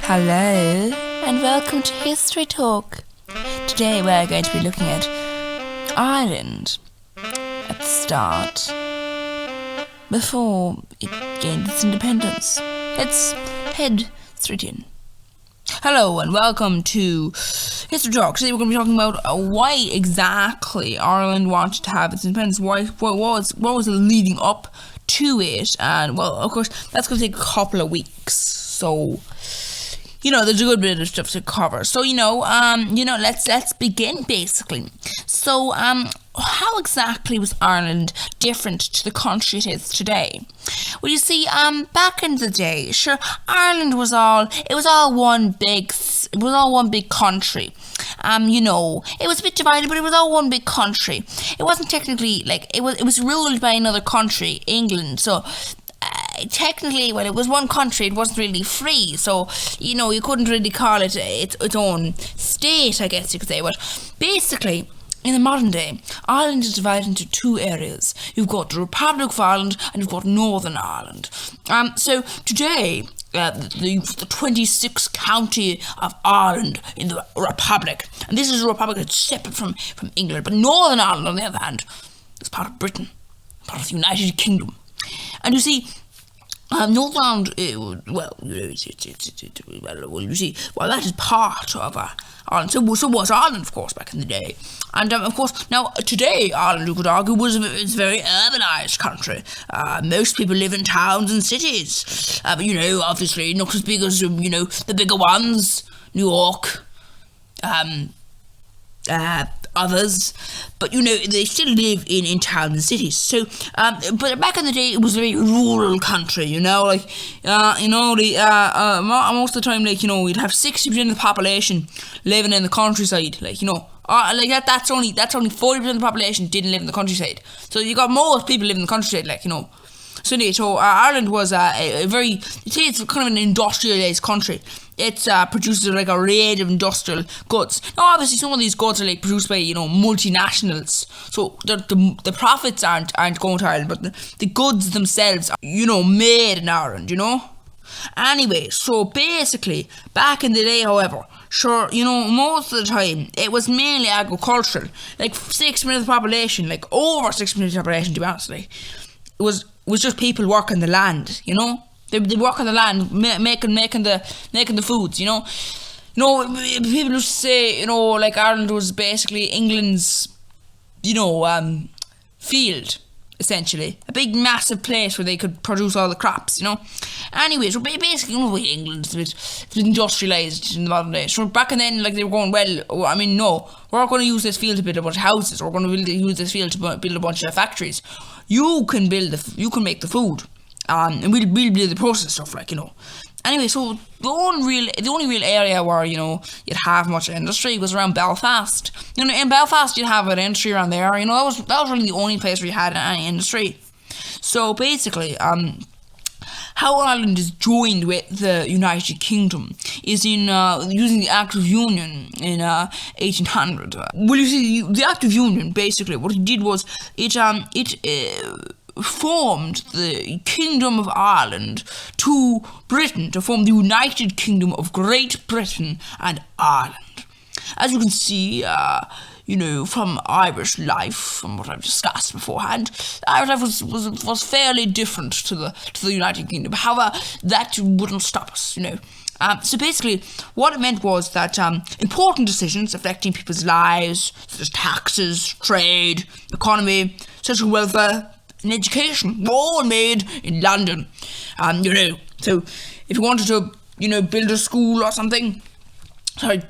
Hello, and welcome to History Talk. Today we're going to be looking at Ireland at the start, before it gained its independence. Let's head straight in. Hello, and welcome to History Talk. Today we're going to be talking about why exactly Ireland wanted to have its independence. What was leading up to it? And, well, of course, that's going to take a couple of weeks. So, there's a good bit of stuff to cover. So, let's begin, basically. So, how exactly was Ireland different to the country it is today? Well, you see, back in the day, sure, Ireland was all one big country. It was a bit divided, but it was all one big country. It wasn't technically, it was ruled by another country, England, so technically, when it was one country, it wasn't really free, so, you couldn't really call it its own state, I guess you could say, but basically, in the modern day, Ireland is divided into two areas. You've got the Republic of Ireland and you've got Northern Ireland. So today, the 26th county of Ireland in the Republic, and this is a republic that's separate from England, but Northern Ireland, on the other hand, is part of Britain, part of the United Kingdom. And you see, Northern Ireland, that is part of Ireland. So was Ireland, of course, back in the day. And, of course, now, today, Ireland, you could argue, is a very urbanised country. Most people live in towns and cities. But, obviously, not as big as, the bigger ones, New York, others, but they still live in towns and cities. So, but back in the day, it was a very rural country. Most of the time, you'd have 60% of the population living in the countryside. That's only 40% of the population didn't live in the countryside. So you got most people living in the countryside, So Ireland was it's kind of an industrialised country. It produces a range of industrial goods. Now, obviously, some of these goods are produced by multinationals, so the profits aren't going to Ireland, but the goods themselves are made in Ireland. Anyway, so basically, back in the day, however, sure, most of the time it was mainly agricultural. 6% of the population, over 6% of the population, to be honest, it was just people working the land. They work on the land, making the foods. People used to say, Ireland was basically England's, field, essentially. A big, massive place where they could produce all the crops, Anyway, so basically, England's a bit industrialised in the modern day. So back then, they were going, no, we're going to use this field to build a bunch of houses. We're going to use this field to build a bunch of factories. You can make the food. And we'll build the process stuff, Anyway, so the only real area where, you'd have much industry was around Belfast. In Belfast, you'd have an industry around there. That was really the only place where you had any industry. So basically, how Ireland is joined with the United Kingdom is in using the Act of Union in 1800. Well, you see, the Act of Union, basically, what it did was it formed the Kingdom of Ireland to Britain to form the United Kingdom of Great Britain and Ireland. As you can see, from Irish life, from what I've discussed beforehand, Irish life was fairly different to the United Kingdom. However, that wouldn't stop us, So basically, what it meant was that important decisions affecting people's lives, such as taxes, trade, economy, social welfare, and education, were all made in London. So if you wanted to, build a school or something, have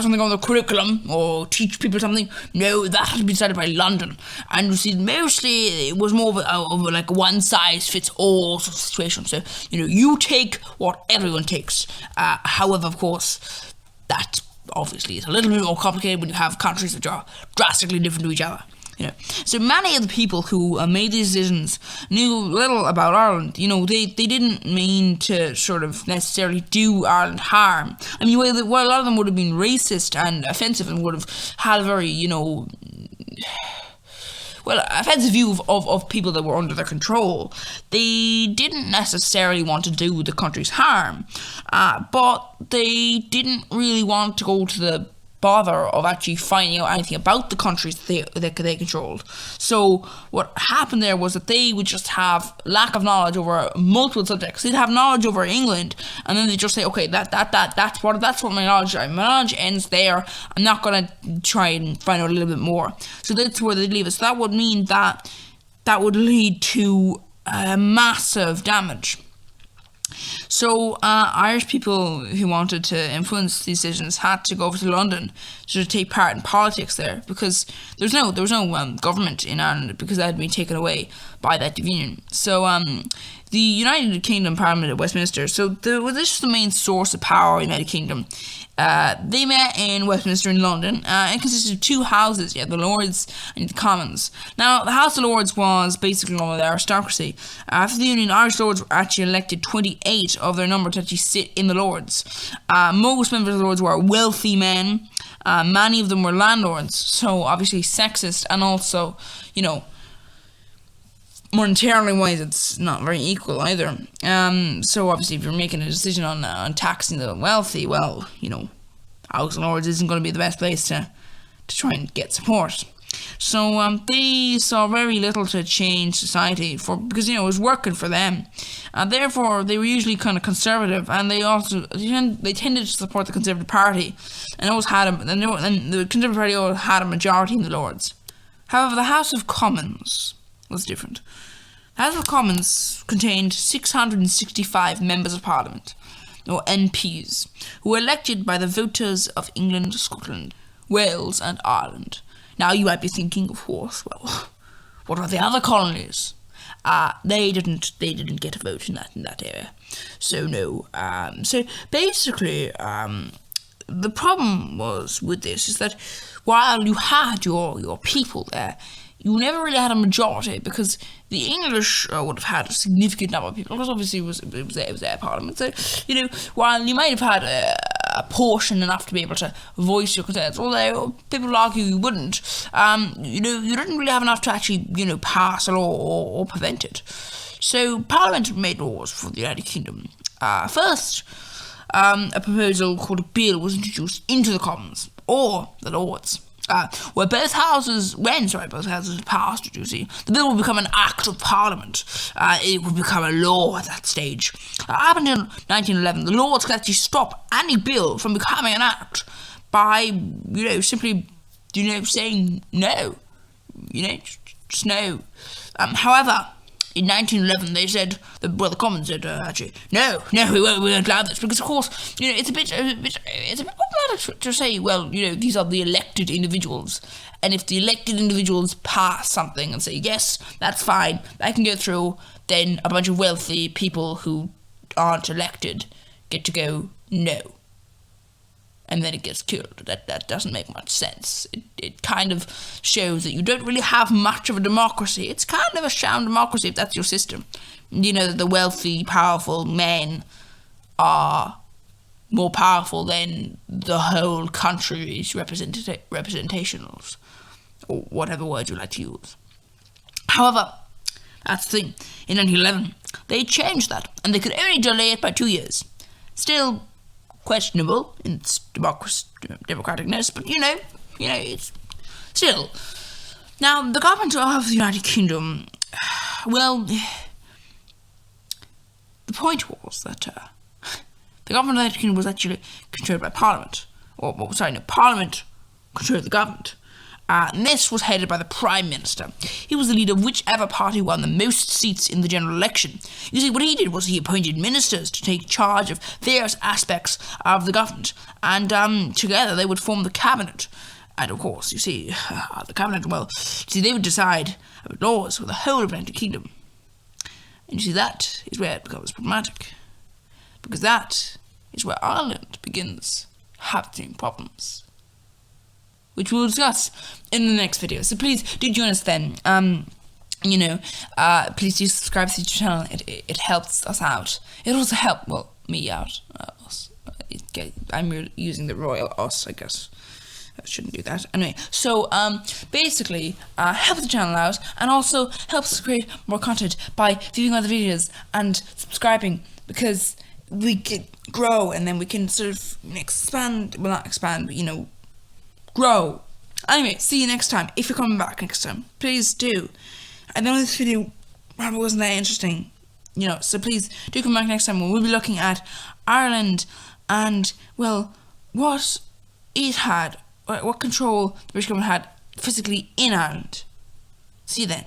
something on the curriculum or teach people something, no, that had to be decided by London. And you see, mostly it was more of a one size fits all sort of situation. So, you take what everyone takes. However, of course, that obviously is a little bit more complicated when you have countries which are drastically different to each other. So many of the people who made these decisions knew little about Ireland. They didn't mean to sort of necessarily do Ireland harm. I mean, while a lot of them would have been racist and offensive and would have had a very, offensive view of people that were under their control. They didn't necessarily want to do the country's harm, but they didn't really want to go to the bother of actually finding out anything about the countries they controlled. So what happened there was that they would just have lack of knowledge over multiple subjects. They'd have knowledge over England, and then they just say, okay, that's what my knowledge ends there. I'm not gonna try and find out a little bit more. So that's where they leave it. So that would mean that would lead to massive damage. So Irish people who wanted to influence these decisions had to go over to London to take part in politics there, because there was no government in Ireland, because that had been taken away by that Union. So the United Kingdom Parliament at Westminster, so this is the main source of power in the United Kingdom. They met in Westminster in London. It consisted of two houses, the Lords and the Commons. Now, the House of Lords was basically all of the aristocracy. After the Union, Irish Lords were actually elected 28 of their number to actually sit in the Lords. Most members of the Lords were wealthy men. Many of them were landlords, so obviously sexist, and also, monetarily wise, it's not very equal either. So obviously, if you're making a decision on taxing the wealthy, well, House of Lords isn't going to be the best place to try and get support. So they saw very little to change society because it was working for them. Therefore, they were usually kind of conservative, and they tended to support the Conservative Party, and the Conservative Party always had a majority in the Lords. However, the House of Commons was different. The House of Commons contained 665 members of Parliament, or MPs, who were elected by the voters of England, Scotland, Wales, and Ireland. Now, you might be thinking, of course, well, what are the other colonies? They didn't get a vote in that area. So no. So basically, the problem was with this is that while you had your people there, you never really had a majority, because the English would have had a significant number of people, because obviously it was their parliament. So, while you might have had a portion enough to be able to voice your concerns, although people argue you wouldn't, you didn't really have enough to actually, pass a law or prevent it. So Parliament made laws for the United Kingdom. First, a proposal called a bill was introduced into the Commons, or the Lords. Where both houses passed, the bill would become an act of Parliament. It would become a law at that stage. Up until 1911, the Lords could actually stop any bill from becoming an act by, simply, saying no. Just no. However, in 1911, they said, the Commons said, actually, no, we won't allow this, because of course, it's a bit problematic to say, well, these are the elected individuals, and if the elected individuals pass something and say, yes, that's fine, that can go through, then a bunch of wealthy people who aren't elected get to go, no. And then it gets killed. That doesn't make much sense. It kind of shows that you don't really have much of a democracy. It's kind of a sham democracy if that's your system. That the wealthy, powerful men are more powerful than the whole country's representationals, or whatever word you like to use. However, that's the thing. In 1911, they changed that, and they could only delay it by 2 years. Still questionable in its democraticness, but it's still. Now, the government of the United Kingdom, well, the point was that the government of the United Kingdom was actually controlled by Parliament, Parliament controlled the government. And this was headed by the Prime Minister. He was the leader of whichever party won the most seats in the general election. You see, what he did was he appointed ministers to take charge of various aspects of the government, and together they would form the cabinet. And of course, the cabinet, they would decide about laws for the whole of the United Kingdom. And that is where it becomes problematic, because that is where Ireland begins having problems, which we'll discuss in the next video. So please do join us then. Please do subscribe to the channel. It helps us out. It also helps, me out. Us. I'm using the royal us, I guess. I shouldn't do that. Anyway, so basically, help the channel out, and also helps us create more content by viewing other videos and subscribing, because we can grow, and then we can sort of expand. Well, not expand, but grow. Anyway, see you next time. If you're coming back next time, please do. I know this video probably wasn't that interesting, so please do come back next time when we'll be looking at Ireland and, well, what it had, what control the British government had physically in Ireland. See you then.